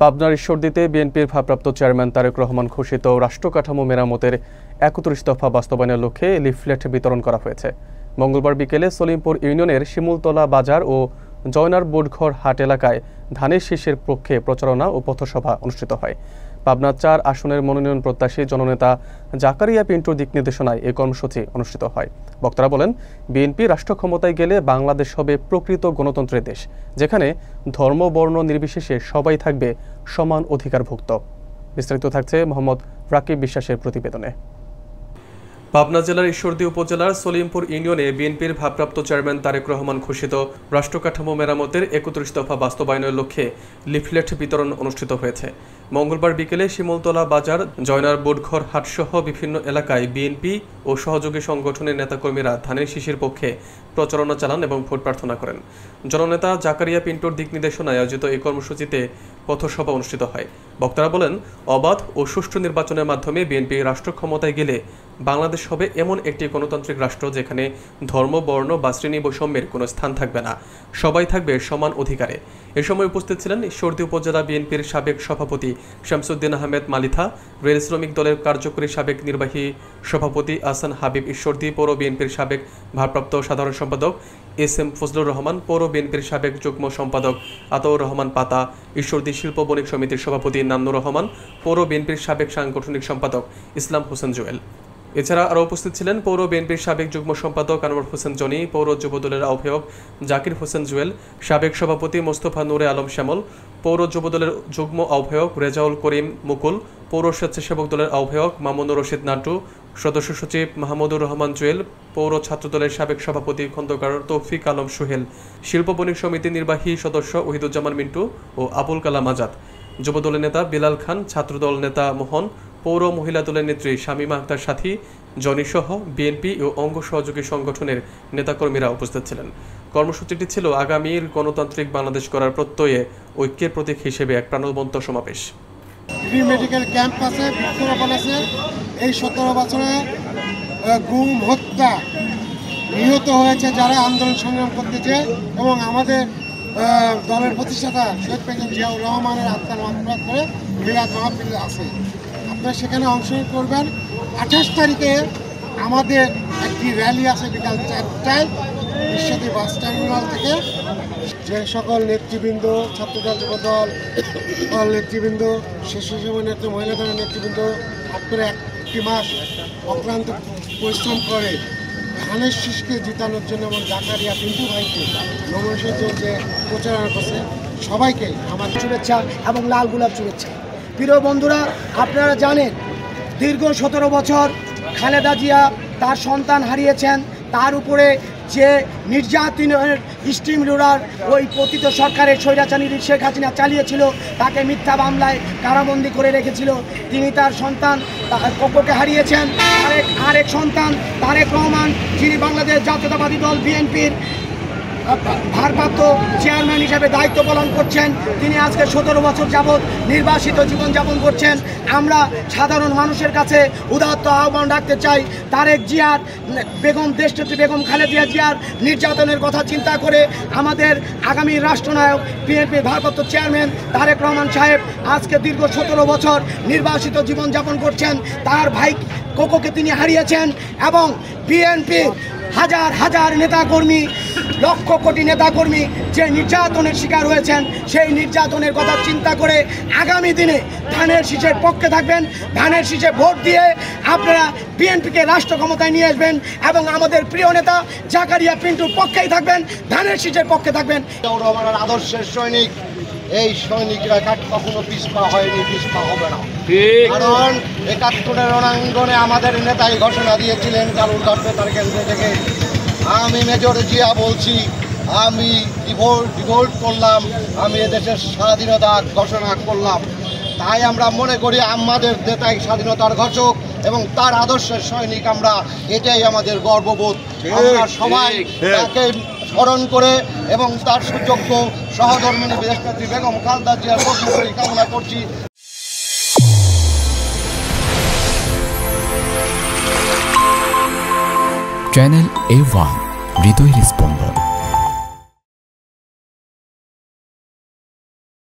পাবনার ঈশ্বরদীতে বিএনপির ভারপ্রাপ্ত চেয়ারম্যান তারেক রহমান ঘোষিত রাষ্ট্রকাঠামো মেরামতের ৩১ দফা বাস্তবায়নের লক্ষ্যে লিফলেট বিতরণ করা হয়েছে। মঙ্গলবার বিকেলে সলিমপুর ইউনিয়নের শিমুলতলা বাজার ও জয়নার বোটঘর হাট এলাকায় ধানের শীষের পক্ষে প্রচারণা ও পথসভা অনুষ্ঠিত হয়। পাবনা ৪ আসনের মনোনয়ন প্রত্যাশী জননেতা জাকারিয়া পিন্টুর দিক নির্দেশনায় এই কর্মসূচি অনুষ্ঠিত হয়। বক্তারা বলেন, বিএনপি রাষ্ট্র ক্ষমতায় গেলে বাংলাদেশ হবে প্রকৃত গণতন্ত্রের দেশ, যেখানে ধর্ম বর্ণ নির্বিশেষে সবাই থাকবে সমান অধিকারভুক্ত। বিস্তারিত থাকছে মোহাম্মদ রাকিব বিশ্বাসের প্রতিবেদনে। পাবনা জেলার ঈশ্বরদী উপজেলার সলিমপুর ইউনিয়নে বিএনপির ভারপ্রাপ্ত চেয়ারম্যান তারেক রহমান ঘোষিত রাষ্ট্রকাঠামো মেরামতের ৩১ দফা বাস্তবায়নের লক্ষ্যে লিফলেট বিতরণ অনুষ্ঠিত হয়েছে। মঙ্গলবার বিকেলে শিমুলতলা বাজার, জয়নার বোটঘর হাটসহ বিভিন্ন এলাকায় বিএনপি ও সহযোগী সংগঠনের নেতাকর্মীরা ধানের শীষের পক্ষে প্রচারণা চালান এবং ভোট প্রার্থনা করেন। জননেতা জাকারিয়া পিন্টুর দিক নির্দেশনায় আয়োজিত এই কর্মসূচিতে পথসভা অনুষ্ঠিত হয়। বক্তারা বলেন, অবাধ ও সুষ্ঠু নির্বাচনের মাধ্যমে বিএনপি রাষ্ট্র ক্ষমতায় গেলে বাংলাদেশ হবে এমন একটি গণতান্ত্রিক রাষ্ট্র যেখানে ধর্ম, বর্ণ বা শ্রেণী বৈষম্যের কোনো স্থান থাকবে না, সবাই থাকবে সমান অধিকারে। এ সময় উপস্থিত ছিলেন ঈশ্বরদী উপজেলা বিএনপির সাবেক সভাপতি শামসুদ্দিন আহমেদ মালিথা, রেল শ্রমিক দলের কার্যকরী সাবেক নির্বাহী সভাপতি আহসান হাবিব, ঈশ্বরদী পৌর বিএনপির সাবেক ভারপ্রাপ্ত সাধারণ সম্পাদক এস.এম. ফজলুর রহমান, পৌর বিএনপির সাবেক যুগ্ম সম্পাদক আতাউর রহমান পাতা, ঈশ্বরদী শিল্প বণিক সমিতির সভাপতি নান্নুর রহমান, পৌর বিএনপির সাবেক সাংগঠনিক সম্পাদক ইসলাম হোসেন জুয়েল। এছাড়া আরও উপস্থিত ছিলেন পৌর বিএনপির সাবেক যুগ্ম সম্পাদক আনোয়ার হোসেন জনি, পৌর যুবদলের আহ্বায়ক জাকির হোসেন জুয়েল, সাবেক সভাপতি মোস্তফা নুরে আলম শ্যামল, পৌর যুবদলের যুগ্ম আহ্বায়ক রেজাউল করিম মুকুল, পৌর স্বেচ্ছাসেবক দলের আহ্বায়ক মামুনুর রশিদ নাটু, সদস্য সচিব মাহমুদুর রহমান জুয়েল, পৌর ছাত্রদলের সাবেক সভাপতি খন্দকার তৌফিক আলম সোহেল, শিল্প বণিক সমিতির নির্বাহী সদস্য ওহিদুজ্জামান মিন্টু ও আবুল কালাম আজাদ, যুবদলের নেতা বিলাল খান, ছাত্রদল নেতা মোহন, পৌর মহিলা দলের নেত্রী শামীমা আক্তার সাথী, জনিসহ বিএনপি ও অঙ্গ সহযোগী সংগঠনের নেতাকর্মীরা উপস্থিত ছিলেন। কর্মসূচিটি ছিল আগামীর গণতান্ত্রিক বাংলাদেশ গড়ার প্রত্যয়ে ঐক্যের প্রতীক হিসেবে এক প্রাণবন্ত সমাবেশ। মেডিকেল ক্যাম্প আছে, বৃক্ষরোপণ আছে। এই 17 বছরে গুম, হত্যা, নিহত হয়েছে যারা আন্দোলন সংগ্রাম করতেছে এবং আমাদের দলের প্রতিষ্ঠাতা শেখ প্রেসিডেন্ট জিয়াউর রহমানের আত্মার মাগফিরাত করে মিলাদ মাহফিল আছে। আপনারা সেখানে অংশগ্রহণ করবেন। 28 তারিখে আমাদের একটি র্যালি আছে বিকাল 4টায় ঈশ্বরদী বাস টার্মিনাল থেকে। যে সকল নেতৃবৃন্দ, ছাত্রদল, যুবদল নেতৃবৃন্দ, স্বেচ্ছাসেবক নেতৃত্ব, মহিলা দলের নেতৃবৃন্দ, আপনারা একটি মাস অক্লান্ত পরিশ্রম করে ধানের শীষকে জিতানোর জন্য এবং জাকারিয়া পিন্টু ভাইকে নমস্কার যে প্রচারণা করছে, সবাইকে আমার শুভেচ্ছা এবং লাল গোলাপ শুভেচ্ছা। প্রিয় বন্ধুরা, আপনারা জানেন দীর্ঘ 17 বছর খালেদা জিয়া তার সন্তান হারিয়েছেন, তার উপরে যে নির্যাতনের স্টিম রোলার ওই পতিত সরকারের স্বৈরাচারী শেখ হাসিনা চালিয়েছিল, তাকে মিথ্যা মামলায় কারাবন্দি করে রেখেছিল। তিনি তার সন্তান কোকোকে হারিয়েছেন। আরেক সন্তান তারেক রহমান, যিনি বাংলাদেশ জাতীয়তাবাদী দল বিএনপির ভারপ্রাপ্ত চেয়ারম্যান হিসেবে দায়িত্ব পালন করছেন। তিনি আজকে 17 বছর যাবৎ নির্বাসিত জীবনযাপন করছেন। আমরা সাধারণ মানুষের কাছে উদাত্ত আহ্বান রাখতে চাই, তারেক জিয়ার বেগম, দেশনেত্রী বেগম খালেদা জিয়ার নির্যাতনের কথা চিন্তা করে আমাদের আগামী রাষ্ট্রনায়ক বিএনপির ভারপ্রাপ্ত চেয়ারম্যান তারেক রহমান সাহেব আজকে দীর্ঘ 17 বছর নির্বাসিত জীবনযাপন করছেন। তার ভাই কোকোকে তিনি হারিয়েছেন এবং বিএনপির হাজার হাজার নেতাকর্মী, লক্ষ কোটি নেতাকর্মী যে নির্যাতনের শিকার হয়েছেন, সেই নির্যাতনের কথা চিন্তা করে আগামী দিনে ধানের শীষের পক্ষে থাকবেন। ধানের শীষে ভোট দিয়ে আপনারা বিএনপিকে রাষ্ট্র ক্ষমতায় নিয়ে আসবেন এবং আমাদের প্রিয় নেতা জাকারিয়া পিন্টুর পক্ষেই থাকবেন, ধানের শীষের পক্ষে থাকবেন। আমার আদর্শের সৈনিক, এই সৈনিকরা কখনো পিছপা হয়নি, পিছপা হবে না। কারণ 71-এর রণাঙ্গনে আমাদের নেতাই ঘোষণা দিয়েছিলেন কালুরঘাট বেতার কেন্দ্র থেকে, আমি মেজর জিয়া বলছি, আমি ডিভোল্ট করলাম, আমি এদেশের স্বাধীনতা ঘোষণা করলাম। তাই আমরা মনে করি আমাদের নেতাই স্বাধীনতার ঘোষক এবং তার আদর্শের সৈনিক আমরা, এটাই আমাদের গর্ববোধ। আমরা সবাই তাকে স্মরণ করে এবং তার সুযোগ্য সহধর্মিণী দেশনেত্রী বেগম খালেদা জিয়ার প্রতি কামনা করছি। চ্যানেল A1 হৃদয়ের স্পন্দন।